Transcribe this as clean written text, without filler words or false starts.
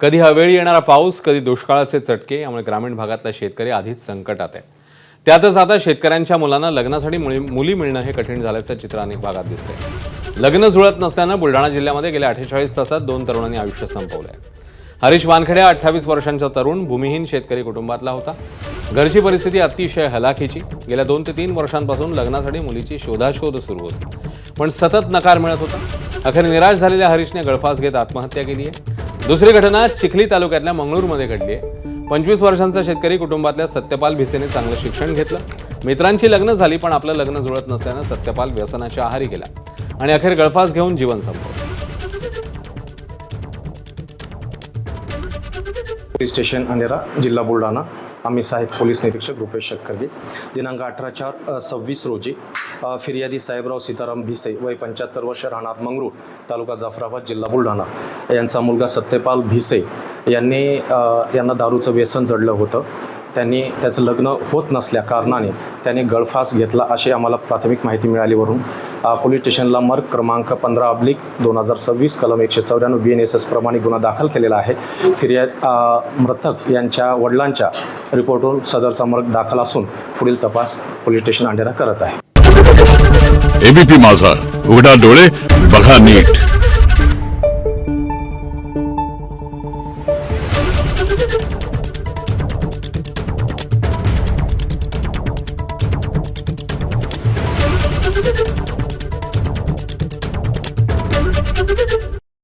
कधी अवेळी येणारा पाऊस, कधी दुष्काळाचे चटके यामुळे ग्रामीण भागातला शेतकरी आधीच संकटात आहे। त्यातच आता शेतकऱ्यांच्या मुलांना लग्नासाठी मुली मिळणं हे कठीण झाल्याचं चित्र अनेक भागात दिसतंय। लग्न जुळत नसल्यानं बुलढाणा जिल्ह्यामध्ये गेल्या 48 तासात 2 तरुणांनी आयुष्य संपवलंय। हरीश वानखेडे 28 वर्षांचा तरुण भूमिहीन शेतकरी कुटुंबातला होता। घरची परिस्थिती अतिशय हलाखीची। गेल्या 2 ते 3 वर्षांपासून लग्नासाठी मुलीची शोधाशोध सुरू होती, पण सतत नकार मिळत होता। अखेर निराश झालेल्या हरीशने गळफास घेत आत्महत्या केली आहे। दुसरी घटना चिखली तालुक्यातल्या मंगळूरमध्ये घडली आहे। 25 वर्षांचा शेतकरी कुटुंबातल्या सत्यपाल भिसेने चांगलं शिक्षण घेतलं, मित्रांची लग्न झाली, पण आपलं लग्न जुळत नसल्यानं सत्यपाल व्यसनाच्या आहारी गेला आणि अखेर गळफास घेऊन जीवन संपवलं। पोलीस स्टेशन अंधेरा, जिल्हा बुलढाणा। आम्ही सहाय्यक पोलीस निरीक्षक रुपेश शक्करगे। दिनांक 18/4/26 रोजी फिर्यादी साहेबराव सीताराम भिसे वय 75 वर्ष, राहणार मंगरूळ, तालुका जाफराबाद, जिल्हा बुलढाणा यांचा मुलगा सत्यपाल भिसे यांना दारूचं व्यसन जडलं होतं। त्यांनी त्याचं लग्न होत नसल्या कारणाने त्याने गळफास घेतला अशी आम्हाला प्राथमिक माहिती मिळालीवरून पोलीस स्टेशनला मर्ग क्रमांक 15/2026 कलम 194 BNSS प्रमाणे गुन्हा दाखल केलेला आहे। मृतक यांच्या वडिलांच्या रिपोर्टवरून सदरचा मर्ग दाखल असून पुढील तपास पोलीस स्टेशन अंधेरा करत आहे। एबीपी माझा, उघडा डोळे बघा नीट।